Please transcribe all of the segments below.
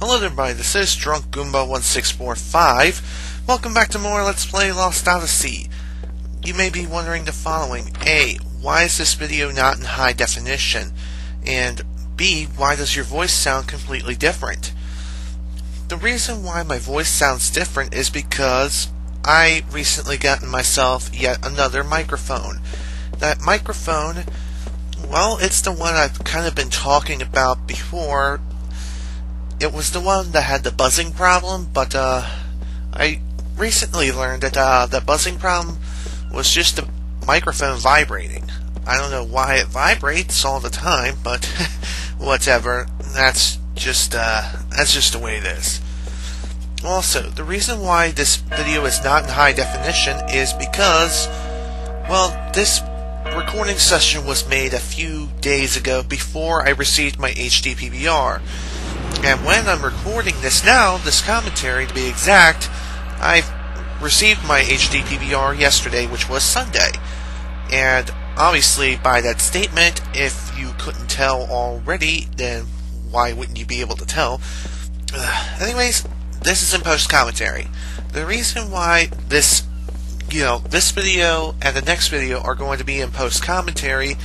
Hello there everybody, this is Drunk Goomba 1645. Welcome back to more Let's Play Lost Odyssey. You may be wondering the following. A. Why is this video not in high definition? And B. Why does your voice sound completely different? The reason why my voice sounds different is because I recently gotten myself yet another microphone. That microphone, well, it's the one I've kind of been talking about before. It was the one that had the buzzing problem, but I recently learned that the buzzing problem was just the microphone vibrating. I don't know why it vibrates all the time, but whatever. That's just the way it is. Also, the reason why this video is not in high definition is because, well, this recording session was made a few days ago before I received my HD PVR. And when I'm recording this now, this commentary to be exact, I've received my HD PVR yesterday, which was Sunday. And obviously, by that statement, if you couldn't tell already, then why wouldn't you be able to tell? Anyways, this is in post-commentary. The reason why this video and the next video are going to be in post-commentary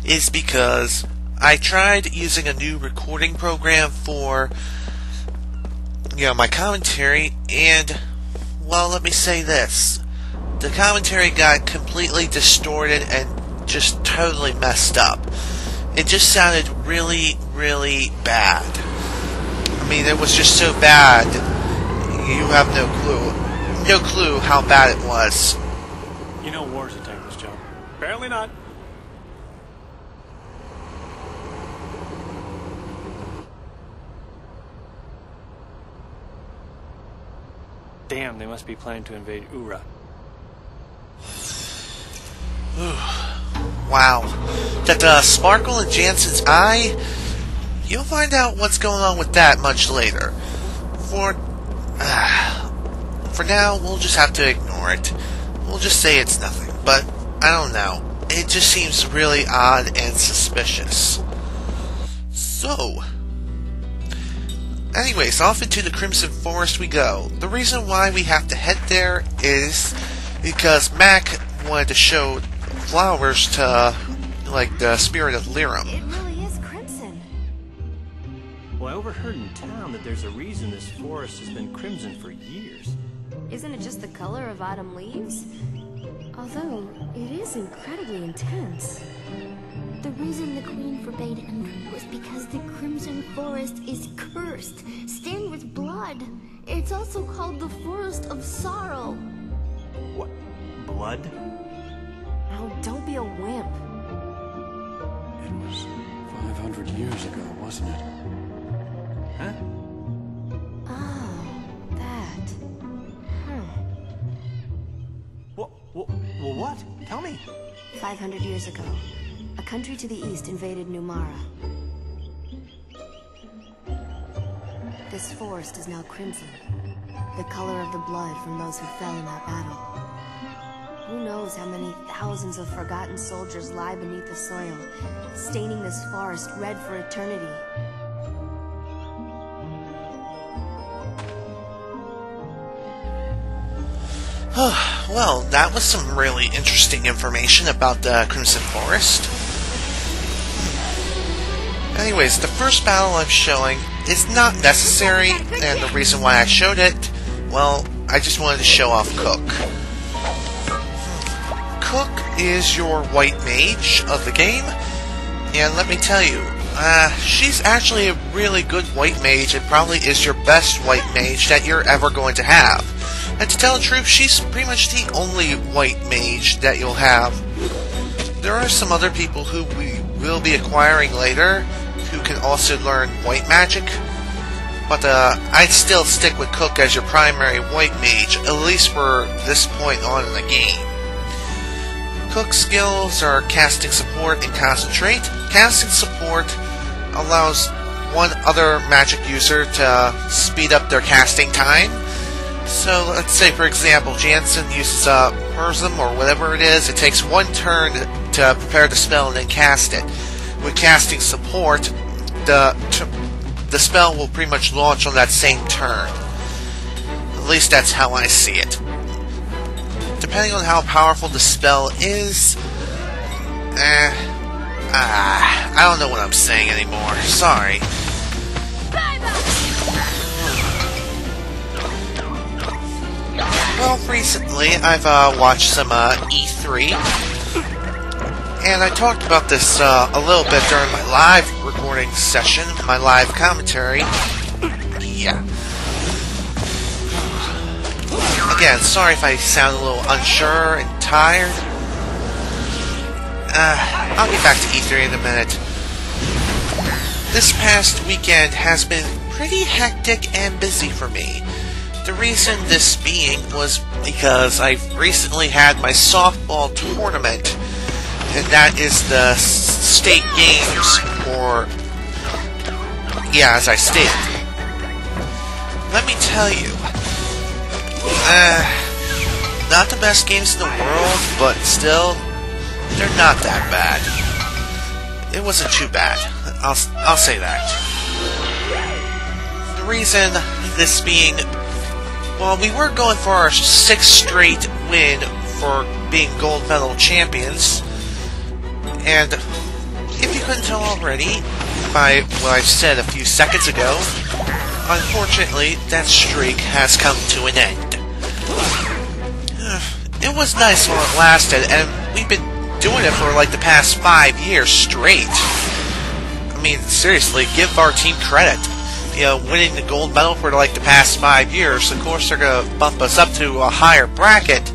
is because I tried using a new recording program for, my commentary, and, well, let me say this. The commentary got completely distorted and just totally messed up. It just sounded really, really bad. I mean, it was just so bad, you have no clue. No clue how bad it was. You know war's a thankless job. Apparently not. Damn, they must be planning to invade Ura. Wow. That sparkle in Jansen's eye, you'll find out what's going on with that much later. For now, we'll just have to ignore it. We'll just say it's nothing, but I don't know. It just seems really odd and suspicious. So, anyways, off into the Crimson Forest we go. The reason why we have to head there is because Mack wanted to show flowers to, the spirit of Lirum. It really is crimson. Well, I overheard in town that there's a reason this forest has been crimson for years. Isn't it just the color of autumn leaves? Although, it is incredibly intense. The reason the Queen forbade entry was because the Crimson Forest is cursed, stained with blood. It's also called the Forest of Sorrow. What? Blood? Oh, don't be a wimp. It was 500 years ago, wasn't it? Huh? Oh, that. Well, what? Tell me. 500 years ago, a country to the east invaded Numara. This forest is now crimson, the color of the blood from those who fell in that battle. Who knows how many thousands of forgotten soldiers lie beneath the soil, staining this forest red for eternity. Well, that was some really interesting information about the Crimson Forest. Anyways, the first battle I'm showing is not necessary, and the reason why I showed it, well, I just wanted to show off Cook. Cook is your white mage of the game, and let me tell you, she's actually a really good white mage, and probably is your best white mage that you're ever going to have. And to tell the truth, she's pretty much the only white mage that you'll have. There are some other people who we will be acquiring later who can also learn white magic, but I'd still stick with Cook as your primary white mage, at least for this point on in the game. Cook's skills are casting support and concentrate. Casting support allows one other magic user to speed up their casting time. So let's say, for example, Jansen uses Prism or whatever it is. It takes one turn to prepare the spell and then cast it. With casting support, the spell will pretty much launch on that same turn. At least that's how I see it. Depending on how powerful the spell is, I don't know what I'm saying anymore. Sorry. Well, recently I've watched some E3, and I talked about this a little bit during my live recording session, my live commentary. Yeah. Again, sorry if I sound a little unsure and tired. I'll get back to E3 in a minute. This past weekend has been pretty hectic and busy for me. The reason this being was because I recently had my softball tournament, and that is the state games for, yeah, as I stated. Let me tell you, not the best games in the world, but still, they're not that bad. It wasn't too bad. I'll say that. The reason this being, well, we were going for our 6th straight win for being gold medal champions, and if you couldn't tell already by what I said a few seconds ago, unfortunately, that streak has come to an end. It was nice while it lasted, and we've been doing it for like the past 5 years straight. I mean, seriously, give our team credit. You know, winning the gold medal for like the past 5 years. Of course, they're gonna bump us up to a higher bracket.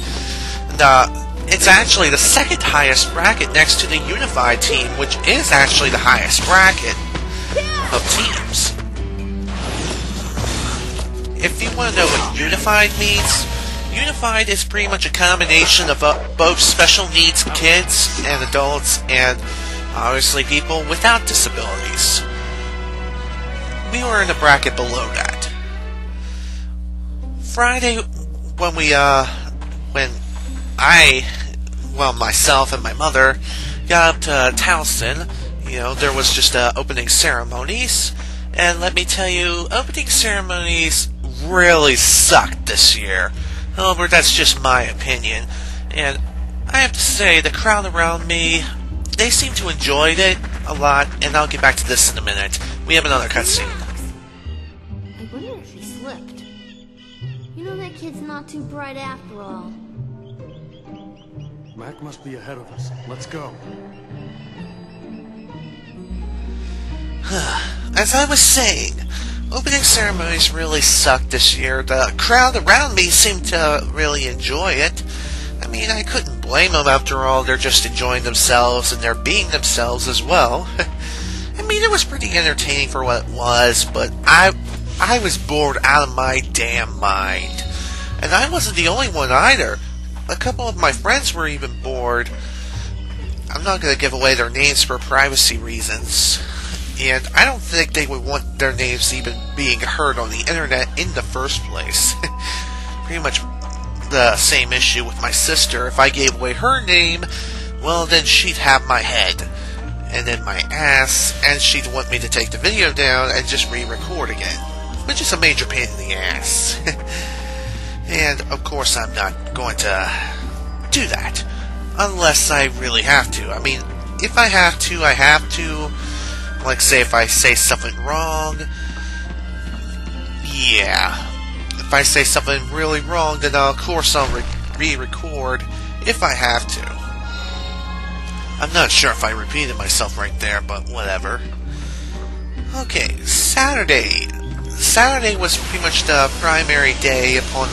And, it's actually the 2nd highest bracket next to the unified team, which is actually the highest bracket of teams. If you want to know what unified means, unified is pretty much a combination of both special needs kids and adults, and obviously people without disabilities. We were in the bracket below that. Friday, when myself and my mother got up to Towson, you know, there was just opening ceremonies, and let me tell you, opening ceremonies really sucked this year. However, that's just my opinion, and I have to say, the crowd around me, they seem to enjoy it a lot, and I'll get back to this in a minute. We have another cutscene. I wonder if he slipped. You know, that kid's not too bright after all. Mack must be ahead of us. Let's go. As I was saying, opening ceremonies really sucked this year. The crowd around me seemed to really enjoy it. I mean, I couldn't blame them. After all, they're just enjoying themselves, and they're being themselves as well. I mean, it was pretty entertaining for what it was, but I was bored out of my damn mind. And I wasn't the only one either. A couple of my friends were even bored. I'm not going to give away their names for privacy reasons. And I don't think they would want their names even being heard on the internet in the first place. Pretty much the same issue with my sister. If I gave away her name, well, then she'd have my head. And then my ass, and she'd want me to take the video down and just re-record again. Which is a major pain in the ass. And, of course, I'm not going to do that. Unless I really have to. I mean, if I have to, I have to. Like, say, if I say something wrong, yeah. If I say something really wrong, then of course I'll re-record if I have to. I'm not sure if I repeated myself right there, but whatever. Okay, Saturday. Saturday was pretty much the primary day upon,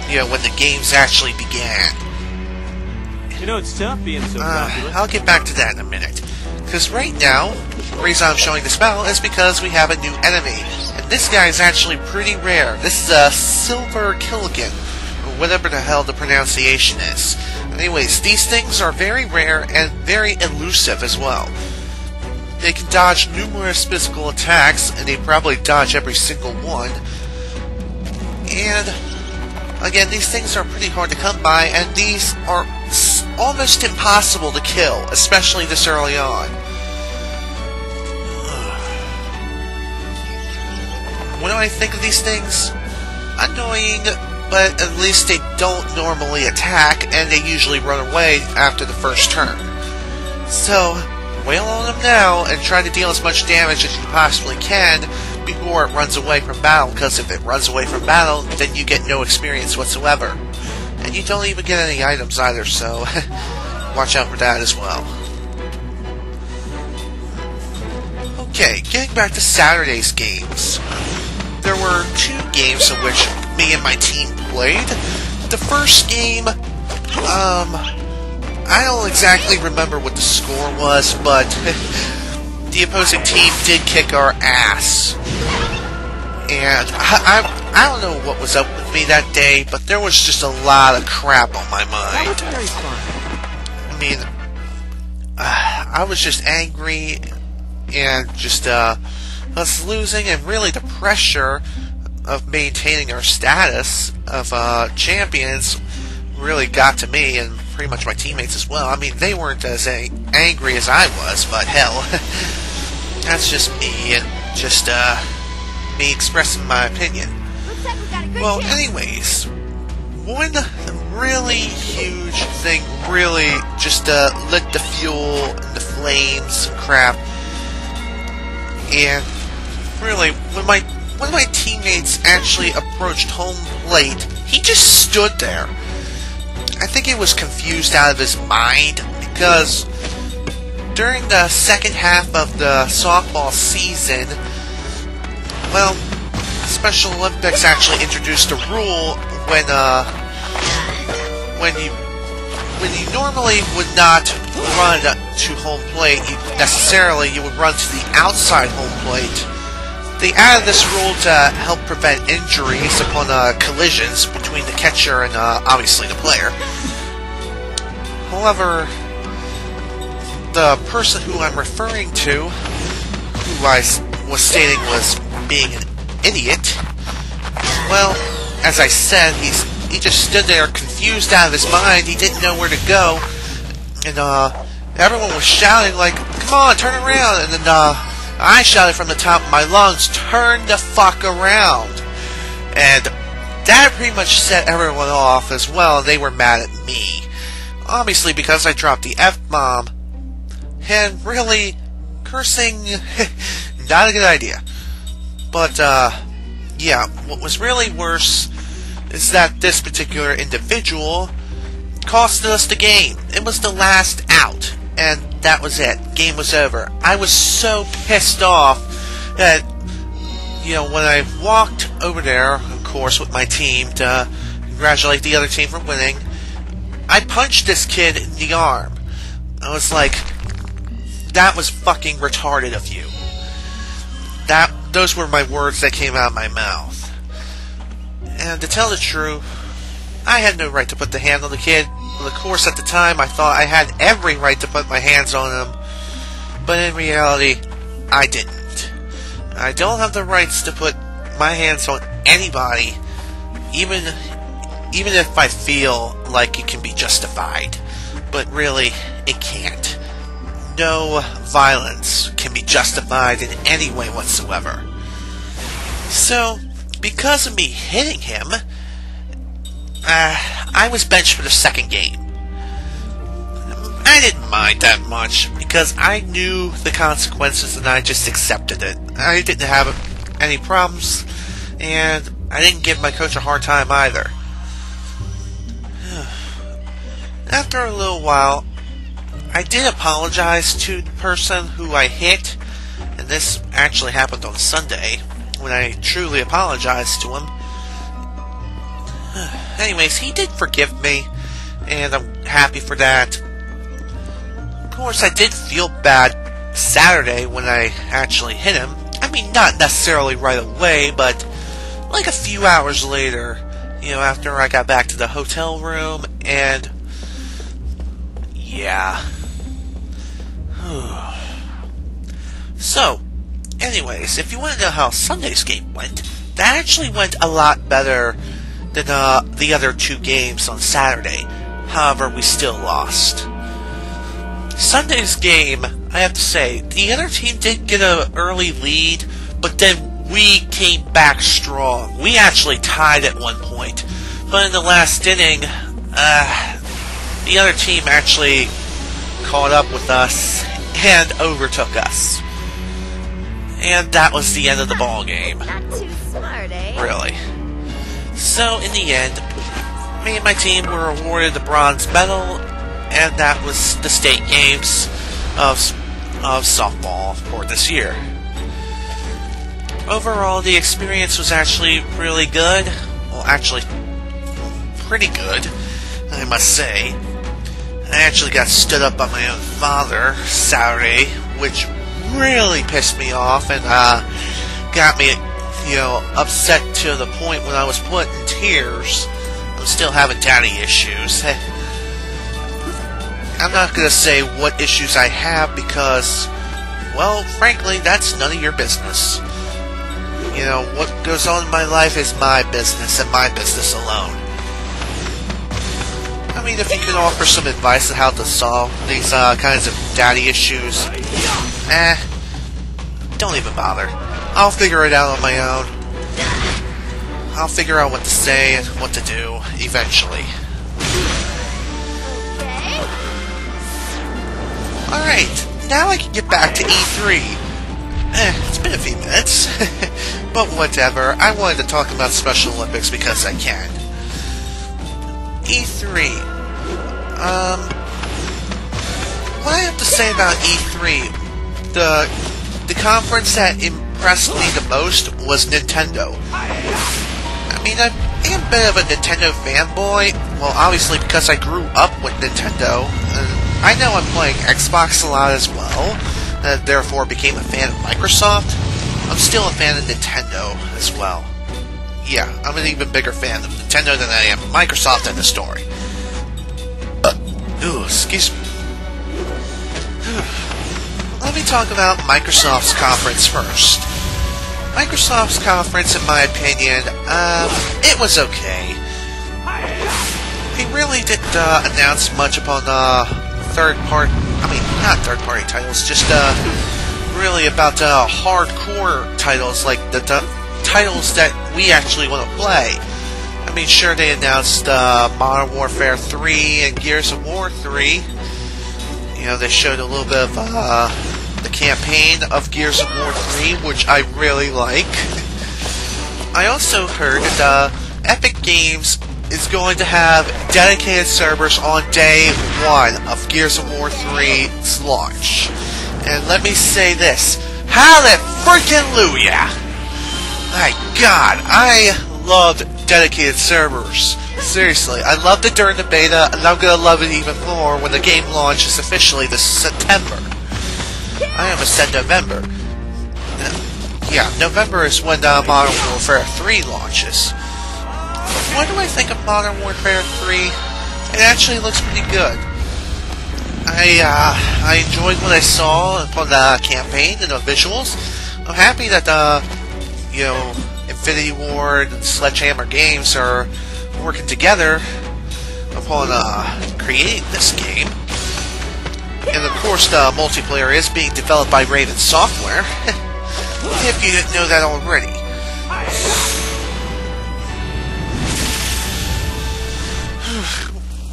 when the games actually began. You know, it's tough being so popular. I'll get back to that in a minute. Because right now, the reason I'm showing the spell is because we have a new enemy. And this guy is actually pretty rare. This is a Silver Kilikon, or whatever the hell the pronunciation is. Anyways, these things are very rare and very elusive as well. They can dodge numerous physical attacks, and they probably dodge every single one. And, again, these things are pretty hard to come by, and these are almost impossible to kill, especially this early on. what do I think of these things? Annoying, but at least they don't normally attack, and they usually run away after the first turn. So, wail on them now, and try to deal as much damage as you possibly can before it runs away from battle, because if it runs away from battle, then you get no experience whatsoever. And you don't even get any items either, so watch out for that as well. Okay, getting back to Saturday's games. There were 2 games in which me and my team played. The first game, I don't exactly remember what the score was, but the opposing team did kick our ass. And I don't know what was up with me that day, but there was just a lot of crap on my mind. That was very fun. I mean, I was just angry, and just us losing, and really the pressure of maintaining our status of champions really got to me, and pretty much my teammates as well. I mean, they weren't as angry as I was, but hell, that's just me, and just me expressing my opinion. Well, anyways, one really huge thing really just lit the fuel and the flames and crap. And really, when one of my teammates actually approached home plate, he just stood there. I think he was confused out of his mind, because during the second half of the softball season, well, Special Olympics actually introduced a rule when you normally would not run to home plate, you would run to the outside home plate. They added this rule to help prevent injuries upon collisions between the catcher and obviously the player. However, the person who I'm referring to, who I was stating was being an idiot, well, as I said, he just stood there confused out of his mind. He didn't know where to go, and everyone was shouting like, "Come on, turn around!" And then I shouted from the top of my lungs, "Turn the fuck around!" And that pretty much set everyone off as well. They were mad at me, obviously, because I dropped the F-bomb, and really, cursing, not a good idea. But yeah, what was really worse is that this particular individual costed us the game. It was the last out, and that was it. Game was over. I was so pissed off that, you know, when I walked over there, of course, with my team to congratulate the other team for winning, I punched this kid in the arm. I was like, that was fucking retarded of you. Those were my words that came out of my mouth. And to tell the truth, I had no right to put the hand on the kid. Well, of course, at the time, I thought I had every right to put my hands on him. But in reality, I didn't. I don't have the rights to put my hands on anybody, even if I feel like it can be justified. But really, it can't. No violence can be justified in any way whatsoever. So, because of me hitting him, I was benched for the second game. I didn't mind that much, because I knew the consequences and I just accepted it. I didn't have any problems, and I didn't give my coach a hard time either. After a little while, I did apologize to the person who I hit, and this actually happened on Sunday, when I truly apologized to him. Anyways, he did forgive me, and I'm happy for that. Of course, I did feel bad Saturday when I actually hit him. I mean, not necessarily right away, but like a few hours later, you know, after I got back to the hotel room, and yeah. So, anyways, if you want to know how Sunday's game went, that actually went a lot better than the other 2 games on Saturday. However, we still lost. Sunday's game, I have to say, the other team did get an early lead, but then we came back strong. We actually tied at one point, but in the last inning, the other team actually caught up with us and overtook us. And that was the end of the ball game. Not too smart, eh? Really. So, in the end, me and my team were awarded the bronze medal, and that was the state games of softball for this year. Overall, the experience was actually really good. Well, actually, pretty good, I must say. I actually got stood up by my own father Saturday, which really pissed me off and got me, upset to the point when I was put in tears. I'm still having daddy issues. I'm not going to say what issues I have because, well, frankly, that's none of your business. What goes on in my life is my business and my business alone. I mean, if you can offer some advice on how to solve these kinds of daddy issues, don't even bother. I'll figure it out on my own. I'll figure out what to say and what to do, eventually. Okay. Alright, now I can get back to E3. It's been a few minutes. But whatever, I wanted to talk about Special Olympics because I can. E3. What I have to say about E3, the conference that impressed me the most was Nintendo. I mean, I am a bit of a Nintendo fanboy, well, obviously because I grew up with Nintendo. I know I'm playing Xbox a lot as well, and therefore became a fan of Microsoft. I'm still a fan of Nintendo as well. Yeah, I'm an even bigger fan of Nintendo than I am Microsoft in the story. Excuse me. Let me talk about Microsoft's conference first. Microsoft's conference, in my opinion, it was okay. They really didn't announce much upon not third-party titles, just really about hardcore titles, like the titles that we actually want to play. I mean, sure, they announced Modern Warfare 3 and Gears of War 3. They showed a little bit of the campaign of Gears of War 3, which I really like. I also heard that Epic Games is going to have dedicated servers on day 1 of Gears of War 3's launch. And let me say this, hallelujah! My God, I loved dedicated servers. Seriously, I loved it during the beta, and I'm gonna love it even more when the game launches officially this September. I almost said November. Yeah, November is when Modern Warfare 3 launches. What do I think of Modern Warfare 3? It actually looks pretty good. I enjoyed what I saw upon the campaign and the visuals. I'm happy that Infinity Ward and Sledgehammer Games are working together upon creating this game. And of course, the multiplayer is being developed by Raven Software. If you didn't know that already.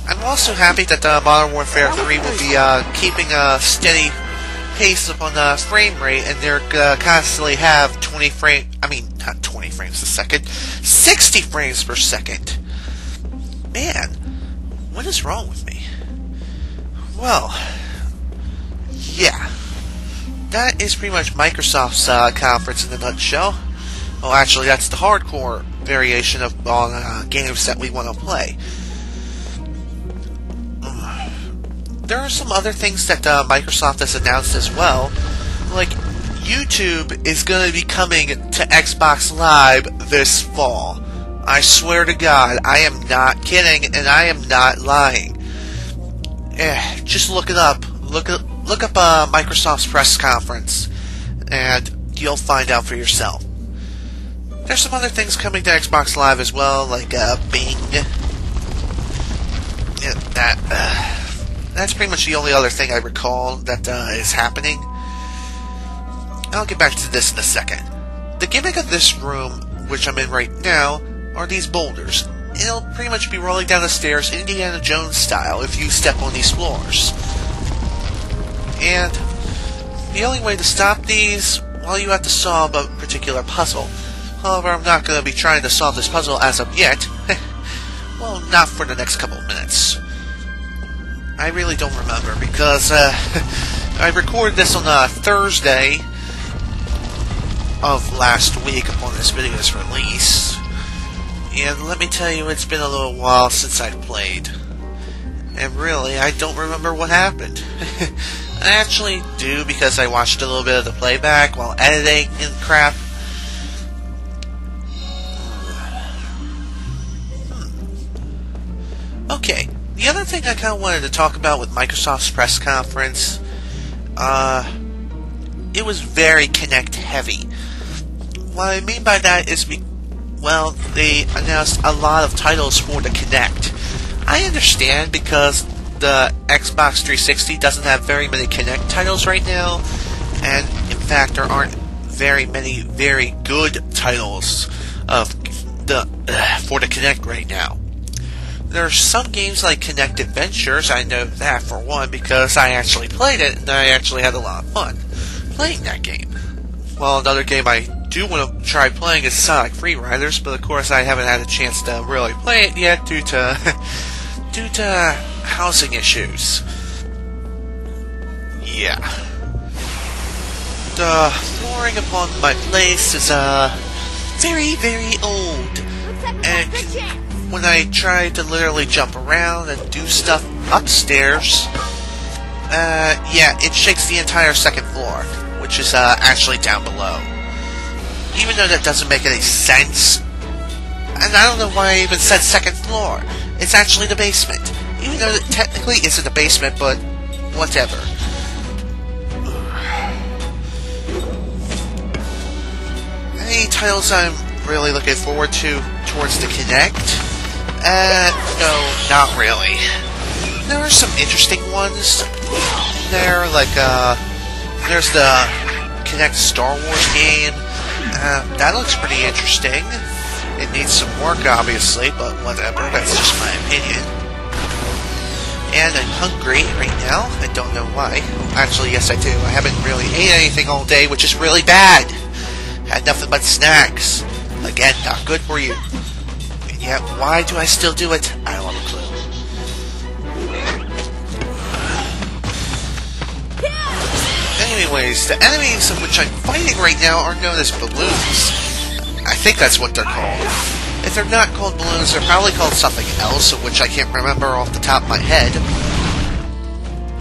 I'm also happy that Modern Warfare 3 will be keeping a steady pace upon the frame rate, and they're constantly have 60 frames per second. Man, what is wrong with me? Well, yeah. That is pretty much Microsoft's conference in a nutshell. Well, actually, that's the hardcore variation of games that we want to play. There are some other things that Microsoft has announced as well. Like, YouTube is going to be coming to Xbox Live this fall. I swear to God, I am not kidding, and I am not lying. Just look it up. Look up Microsoft's press conference, and you'll find out for yourself. There's some other things coming to Xbox Live as well, like Bing. That's pretty much the only other thing I recall that is happening. I'll get back to this in a second. The gimmick of this room, which I'm in right now, are these boulders. It'll pretty much be rolling down the stairs Indiana Jones style if you step on these floors. And the only way to stop these, well, you have to solve a particular puzzle. However, I'm not going to be trying to solve this puzzle as of yet. Well, not for the next couple of minutes. I really don't remember because I recorded this on Thursday of last week upon this video's release. And let me tell you, it's been a little while since I've played. And really, I don't remember what happened. I actually do because I watched a little bit of the playback while editing and crap. Okay, the other thing I kind of wanted to talk about with Microsoft's press conference, it was very Kinect heavy. What I mean by that is, well, they announced a lot of titles for the Kinect. I understand because the Xbox 360 doesn't have very many Kinect titles right now, and in fact there aren't very many very good titles for the Kinect right now. There are some games like Kinect Adventures, I know that for one, because I actually played it, and I actually had a lot of fun playing that game. Well, another game I do want to try playing is Sonic Free Riders, but of course I haven't had a chance to really play it yet due to housing issues. Yeah. The flooring upon my place is very, very old, and when I try to literally jump around and do stuff upstairs, yeah, it shakes the entire second floor, which is actually down below. Even though that doesn't make any sense, and I don't know why I even said second floor. It's actually the basement, even though it technically isn't the basement, but whatever. Any titles I'm really looking forward to towards the Kinect? No, not really. There are some interesting ones there, like, there's the Kinect Star Wars game. That looks pretty interesting. It needs some work, obviously, but whatever, that's just my opinion. And I'm hungry right now. I don't know why. Actually, yes I do. I haven't really ate anything all day, which is really bad. Had nothing but snacks. Again, not good for you. And yet, why do I still do it? I don't have a clue. Anyways, the enemies of which I'm fighting right now are known as balloons. I think that's what they're called. If they're not called balloons, they're probably called something else, of which I can't remember off the top of my head.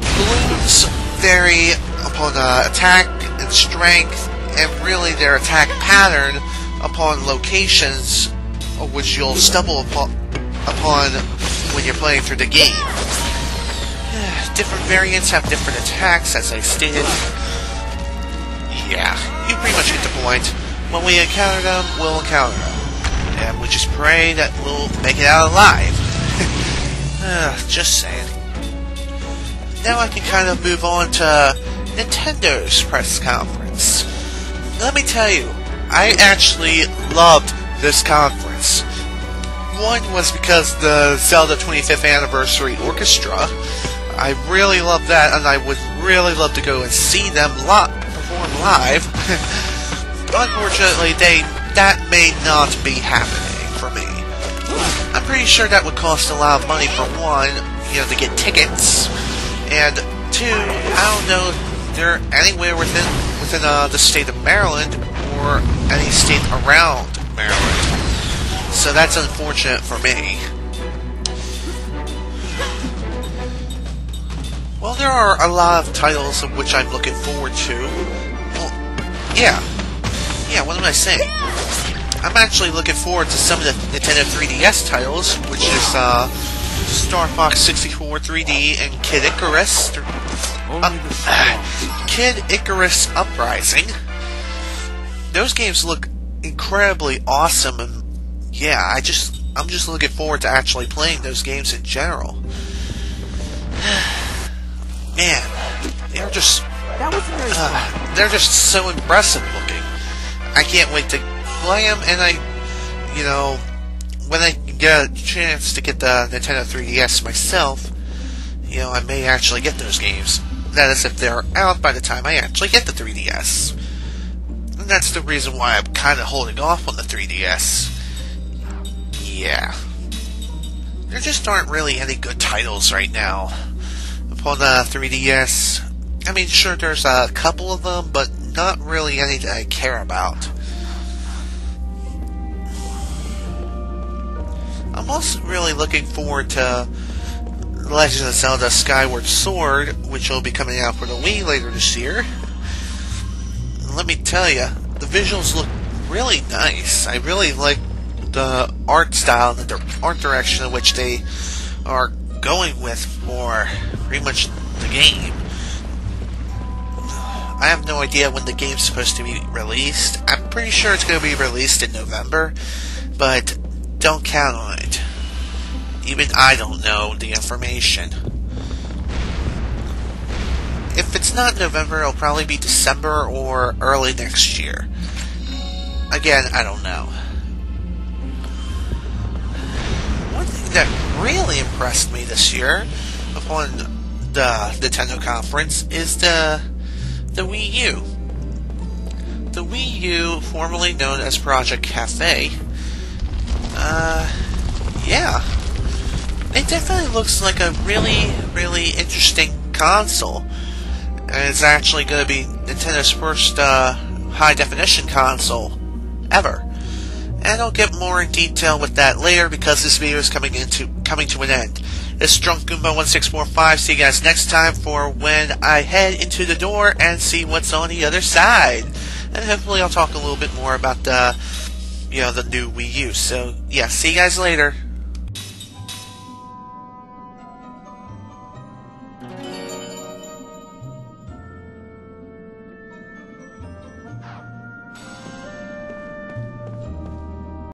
Balloons vary upon attack and strength, and really their attack pattern upon locations of which you'll stumble upon when you're playing through the game. Different variants have different attacks, as I stated. Yeah, you pretty much hit the point. When we encounter them, we'll encounter them. And we just pray that we'll make it out alive. Just saying. Now I can kind of move on to Nintendo's press conference. Let me tell you, I actually loved this conference. One was because the Zelda 25th Anniversary Orchestra. I really love that, and I would really love to go and see them perform live. Unfortunately, that may not be happening for me. I'm pretty sure that would cost a lot of money for one, to get tickets, and two, I don't know if they're anywhere within the state of Maryland or any state around Maryland. So that's unfortunate for me. Well, there are a lot of titles of which I'm looking forward to. Well, yeah, what am I saying? I'm actually looking forward to some of the Nintendo 3DS titles, which is Star Fox 64 3D and Kid Icarus. Kid Icarus Uprising. Those games look incredibly awesome, and yeah, I'm just looking forward to actually playing those games in general. Man, they're just so impressive looking. I can't wait to play them, and when I get a chance to get the Nintendo 3DS myself, I may actually get those games. That is, if they're out by the time I actually get the 3DS. And that's the reason why I'm kind of holding off on the 3DS. Yeah. There just aren't really any good titles right now upon the 3DS. I mean, sure, there's a couple of them, but not really any that I care about. I'm also really looking forward to Legend of Zelda Skyward Sword, which will be coming out for the Wii later this year. Let me tell you, the visuals look really nice. I really like the art style and the art direction in which they are going with for pretty much the game. I have no idea when the game's supposed to be released. I'm pretty sure it's going to be released in November, but don't count on it. Even I don't know the information. If it's not November, it'll probably be December or early next year. Again, I don't know. One thing that really impressed me this year upon the Nintendo conference is the Wii U. The Wii U, formerly known as Project Cafe, yeah. It definitely looks like a really, really interesting console. And it's actually going to be Nintendo's first high-definition console ever. And I'll get more in detail with that later because this video is coming to an end. This is Drunk Goomba 1645. See you guys next time for when I head into the door and see what's on the other side. And hopefully I'll talk a little bit more about the new Wii U. So, yeah, see you guys later.